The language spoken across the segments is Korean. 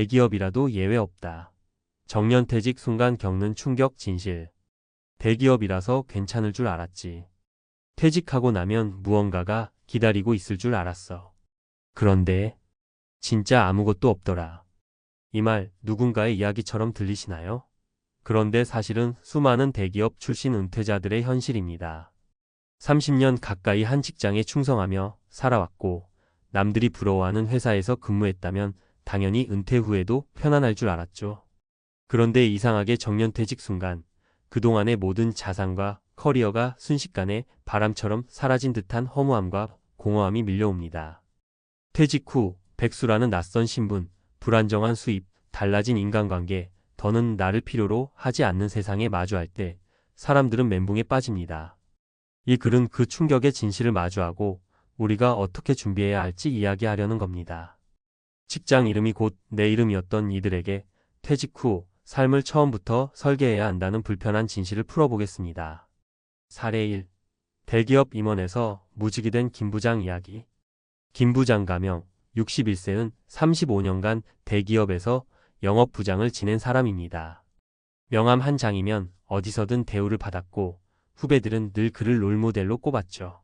대기업이라도 예외 없다. 정년퇴직 순간 겪는 충격 진실. 대기업이라서 괜찮을 줄 알았지. 퇴직하고 나면 무언가가 기다리고 있을 줄 알았어. 그런데 진짜 아무것도 없더라. 이 말 누군가의 이야기처럼 들리시나요? 그런데 사실은 수많은 대기업 출신 은퇴자들의 현실입니다. 30년 가까이 한 직장에 충성하며 살아왔고 남들이 부러워하는 회사에서 근무했다면 당연히 은퇴 후에도 편안할 줄 알았죠. 그런데 이상하게 정년퇴직 순간 그동안의 모든 자산과 커리어가 순식간에 바람처럼 사라진 듯한 허무함과 공허함이 밀려옵니다. 퇴직 후 백수라는 낯선 신분, 불안정한 수입, 달라진 인간관계, 더는 나를 필요로 하지 않는 세상에 마주할 때 사람들은 멘붕에 빠집니다. 이 글은 그 충격의 진실을 마주하고 우리가 어떻게 준비해야 할지 이야기하려는 겁니다. 직장 이름이 곧 내 이름이었던 이들에게 퇴직 후 삶을 처음부터 설계해야 한다는 불편한 진실을 풀어보겠습니다. 사례 1. 대기업 임원에서 무직이 된 김 부장 이야기. 김 부장 가명, 61세는 35년간 대기업에서 영업부장을 지낸 사람입니다. 명함 한 장이면 어디서든 대우를 받았고 후배들은 늘 그를 롤모델로 꼽았죠.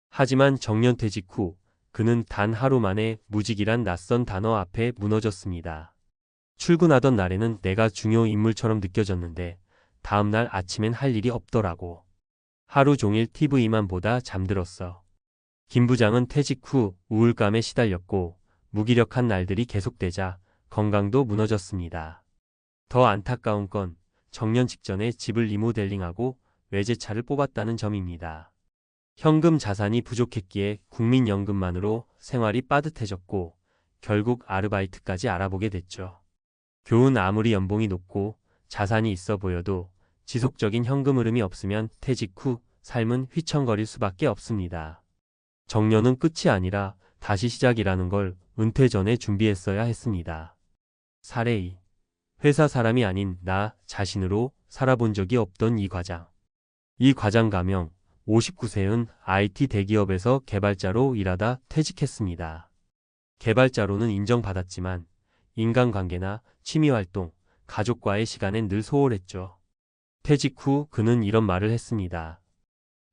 하지만 정년퇴직 후 그는 단 하루 만에 무직이란 낯선 단어 앞에 무너졌습니다. 출근하던 날에는 내가 중요 인물처럼 느껴졌는데 다음날 아침엔 할 일이 없더라고. 하루 종일 TV만 보다 잠들었어. 김 부장은 퇴직 후 우울감에 시달렸고 무기력한 날들이 계속되자 건강도 무너졌습니다. 더 안타까운 건 정년 직전에 집을 리모델링하고 외제차를 뽑았다는 점입니다. 현금 자산이 부족했기에 국민연금만으로 생활이 빠듯해졌고 결국 아르바이트까지 알아보게 됐죠. 교훈 아무리 연봉이 높고 자산이 있어 보여도 지속적인 현금 흐름이 없으면 퇴직 후 삶은 휘청거릴 수밖에 없습니다. 정년은 끝이 아니라 다시 시작이라는 걸 은퇴 전에 준비했어야 했습니다. 사례 2. 회사 사람이 아닌 나 자신으로 살아본 적이 없던 이 과장. 이 과장 가명, 59세은 IT 대기업에서 개발자로 일하다 퇴직했습니다. 개발자로는 인정받았지만 인간관계나 취미활동, 가족과의 시간엔 늘 소홀했죠. 퇴직 후 그는 이런 말을 했습니다.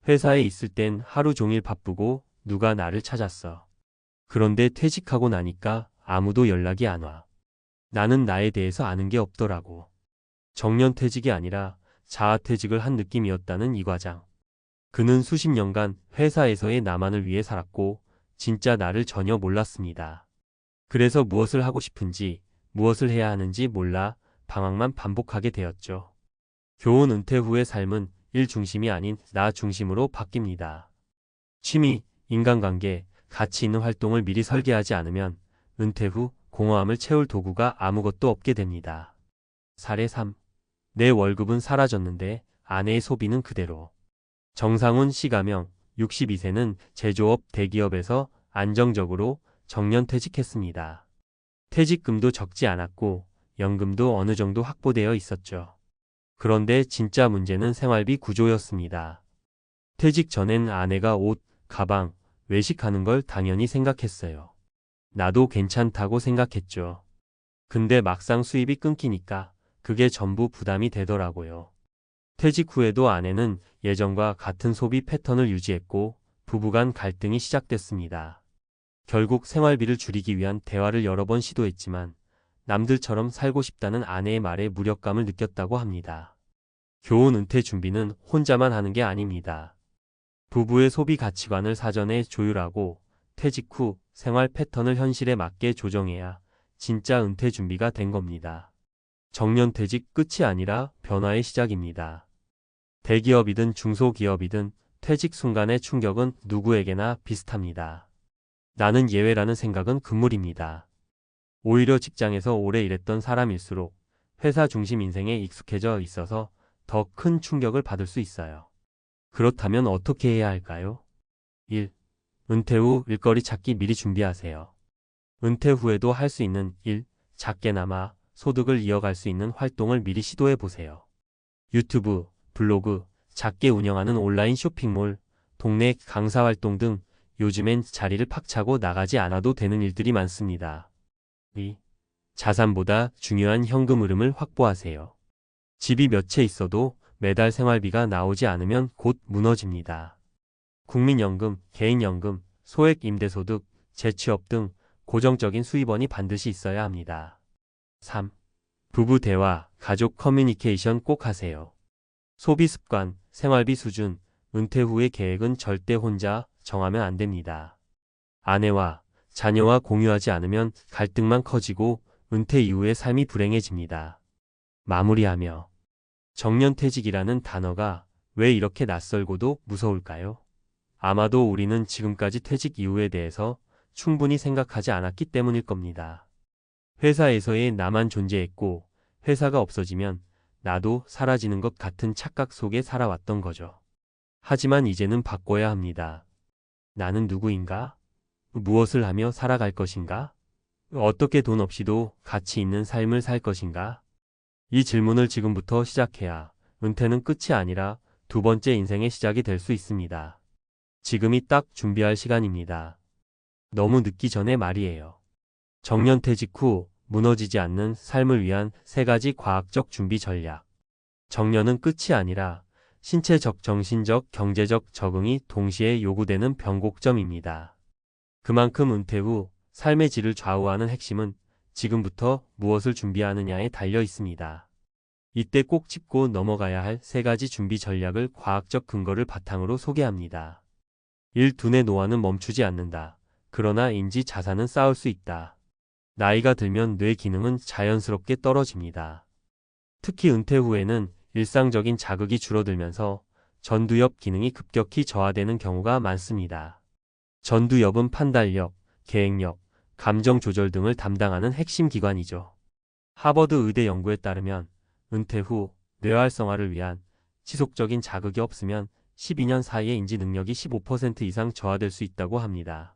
회사에 있을 땐 하루 종일 바쁘고 누가 나를 찾았어. 그런데 퇴직하고 나니까 아무도 연락이 안 와. 나는 나에 대해서 아는 게 없더라고. 정년퇴직이 아니라 자아퇴직을 한 느낌이었다는 이 과장. 그는 수십 년간 회사에서의 나만을 위해 살았고 진짜 나를 전혀 몰랐습니다. 그래서 무엇을 하고 싶은지, 무엇을 해야 하는지 몰라 방황만 반복하게 되었죠. 교훈 은퇴 후의 삶은 일 중심이 아닌 나 중심으로 바뀝니다. 취미, 인간관계, 가치 있는 활동을 미리 설계하지 않으면 은퇴 후 공허함을 채울 도구가 아무것도 없게 됩니다. 사례 3. 내 월급은 사라졌는데 아내의 소비는 그대로. 정상훈 씨 가명, 62세는 제조업 대기업에서 안정적으로 정년퇴직했습니다. 퇴직금도 적지 않았고 연금도 어느 정도 확보되어 있었죠. 그런데 진짜 문제는 생활비 구조였습니다. 퇴직 전엔 아내가 옷, 가방, 외식하는 걸 당연히 생각했어요. 나도 괜찮다고 생각했죠. 근데 막상 수입이 끊기니까 그게 전부 부담이 되더라고요. 퇴직 후에도 아내는 예전과 같은 소비 패턴을 유지했고 부부간 갈등이 시작됐습니다. 결국 생활비를 줄이기 위한 대화를 여러 번 시도했지만 남들처럼 살고 싶다는 아내의 말에 무력감을 느꼈다고 합니다. 교훈 은퇴 준비는 혼자만 하는 게 아닙니다. 부부의 소비 가치관을 사전에 조율하고 퇴직 후 생활 패턴을 현실에 맞게 조정해야 진짜 은퇴 준비가 된 겁니다. 정년퇴직 끝이 아니라 변화의 시작입니다. 대기업이든 중소기업이든 퇴직 순간의 충격은 누구에게나 비슷합니다. 나는 예외라는 생각은 금물입니다. 오히려 직장에서 오래 일했던 사람일수록 회사 중심 인생에 익숙해져 있어서 더 큰 충격을 받을 수 있어요. 그렇다면 어떻게 해야 할까요? 1. 은퇴 후 일거리 찾기 미리 준비하세요. 은퇴 후에도 할 수 있는 일, 작게나마 소득을 이어갈 수 있는 활동을 미리 시도해 보세요. 유튜브, 블로그, 작게 운영하는 온라인 쇼핑몰, 동네 강사 활동 등 요즘엔 자리를 팍 차고 나가지 않아도 되는 일들이 많습니다. 2. 자산보다 중요한 현금 흐름을 확보하세요. 집이 몇 채 있어도 매달 생활비가 나오지 않으면 곧 무너집니다. 국민연금, 개인연금, 소액 임대소득, 재취업 등 고정적인 수입원이 반드시 있어야 합니다. 3. 부부 대화, 가족 커뮤니케이션 꼭 하세요. 소비 습관, 생활비 수준, 은퇴 후의 계획은 절대 혼자 정하면 안 됩니다. 아내와 자녀와 공유하지 않으면 갈등만 커지고 은퇴 이후의 삶이 불행해집니다. 마무리하며 정년퇴직이라는 단어가 왜 이렇게 낯설고도 무서울까요? 아마도 우리는 지금까지 퇴직 이후에 대해서 충분히 생각하지 않았기 때문일 겁니다. 회사에서의 나만 존재했고 회사가 없어지면 나도 사라지는 것 같은 착각 속에 살아왔던 거죠. 하지만 이제는 바꿔야 합니다. 나는 누구인가? 무엇을 하며 살아갈 것인가? 어떻게 돈 없이도 가치 있는 삶을 살 것인가? 이 질문을 지금부터 시작해야 은퇴는 끝이 아니라 두 번째 인생의 시작이 될 수 있습니다. 지금이 딱 준비할 시간입니다. 너무 늦기 전에 말이에요. 정년퇴직 후 무너지지 않는 삶을 위한 3가지 과학적 준비 전략. 정년은 끝이 아니라 신체적, 정신적, 경제적 적응이 동시에 요구되는 변곡점입니다. 그만큼 은퇴 후 삶의 질을 좌우하는 핵심은 지금부터 무엇을 준비하느냐에 달려 있습니다. 이때 꼭 짚고 넘어가야 할 3가지 준비 전략을 과학적 근거를 바탕으로 소개합니다. 1. 두뇌 노화는 멈추지 않는다. 그러나 인지 자산은 쌓을 수 있다. 나이가 들면 뇌 기능은 자연스럽게 떨어집니다. 특히 은퇴 후에는 일상적인 자극이 줄어들면서 전두엽 기능이 급격히 저하되는 경우가 많습니다. 전두엽은 판단력, 계획력, 감정 조절 등을 담당하는 핵심 기관이죠. 하버드 의대 연구에 따르면 은퇴 후 뇌 활성화를 위한 지속적인 자극이 없으면 12년 사이에 인지 능력이 15% 이상 저하될 수 있다고 합니다.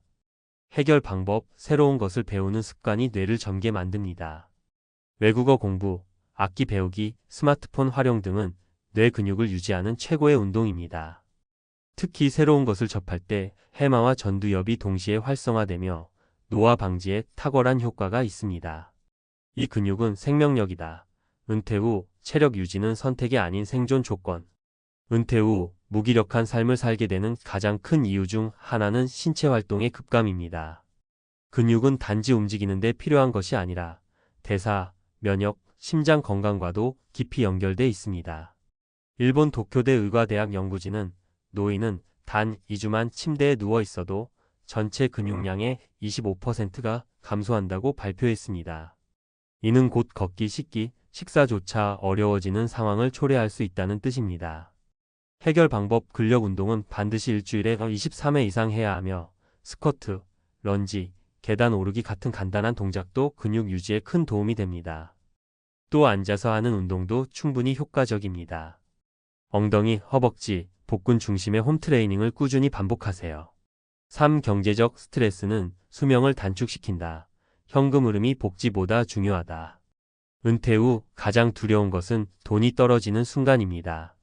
해결 방법, 새로운 것을 배우는 습관이 뇌를 젊게 만듭니다. 외국어 공부, 악기 배우기, 스마트폰 활용 등은 뇌 근육을 유지하는 최고의 운동입니다. 특히 새로운 것을 접할 때 해마와 전두엽이 동시에 활성화되며 노화 방지에 탁월한 효과가 있습니다. 이 근육은 생명력이다. 은퇴 후 체력 유지는 선택이 아닌 생존 조건. 은퇴 후 무기력한 삶을 살게 되는 가장 큰 이유 중 하나는 신체 활동의 급감입니다. 근육은 단지 움직이는 데 필요한 것이 아니라 대사, 면역, 심장 건강과도 깊이 연결돼 있습니다. 일본 도쿄대 의과대학 연구진은 노인은 단 2주만 침대에 누워 있어도 전체 근육량의 25%가 감소한다고 발표했습니다. 이는 곧 걷기, 씻기, 식사조차 어려워지는 상황을 초래할 수 있다는 뜻입니다. 해결 방법, 근력 운동은 반드시 일주일에 23회 이상 해야 하며 스쿼트, 런지, 계단 오르기 같은 간단한 동작도 근육 유지에 큰 도움이 됩니다. 또 앉아서 하는 운동도 충분히 효과적입니다. 엉덩이, 허벅지, 복근 중심의 홈트레이닝을 꾸준히 반복하세요. 3. 경제적 스트레스는 수명을 단축시킨다. 현금 흐름이 복지보다 중요하다. 은퇴 후 가장 두려운 것은 돈이 떨어지는 순간입니다.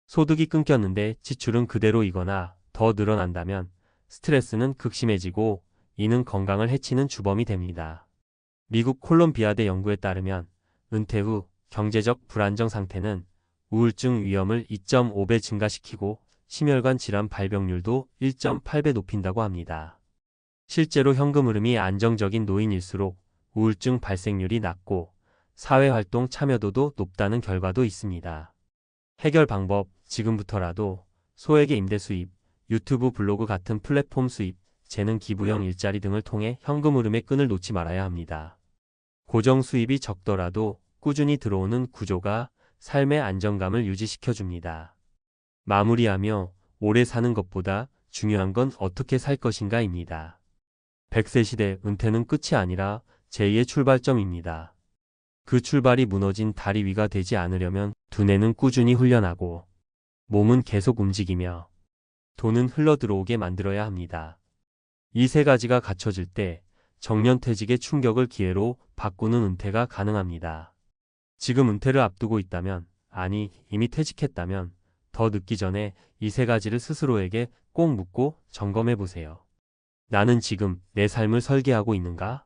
소득이 끊겼는데 지출은 그대로이거나 더 늘어난다면 스트레스는 극심해지고 이는 건강을 해치는 주범이 됩니다. 미국 콜롬비아대 연구에 따르면 은퇴 후 경제적 불안정 상태는 우울증 위험을 2.5배 증가시키고 심혈관 질환 발병률도 1.8배 높인다고 합니다. 실제로 현금 흐름이 안정적인 노인일수록 우울증 발생률이 낮고 사회활동 참여도도 높다는 결과도 있습니다. 해결 방법, 지금부터라도 소액의 임대 수입, 유튜브 블로그 같은 플랫폼 수입, 재능 기부형 일자리 등을 통해 현금 흐름의 끈을 놓지 말아야 합니다. 고정 수입이 적더라도 꾸준히 들어오는 구조가 삶의 안정감을 유지시켜줍니다. 마무리하며 오래 사는 것보다 중요한 건 어떻게 살 것인가입니다. 100세 시대 은퇴는 끝이 아니라 제2의 출발점입니다. 그 출발이 무너진 다리 위가 되지 않으려면 두뇌는 꾸준히 훈련하고 몸은 계속 움직이며 돈은 흘러들어오게 만들어야 합니다. 이 3가지가 갖춰질 때 정년퇴직의 충격을 기회로 바꾸는 은퇴가 가능합니다. 지금 은퇴를 앞두고 있다면, 아니 이미 퇴직했다면 더 늦기 전에 이 3가지를 스스로에게 꼭 묻고 점검해 보세요. 나는 지금 내 삶을 설계하고 있는가?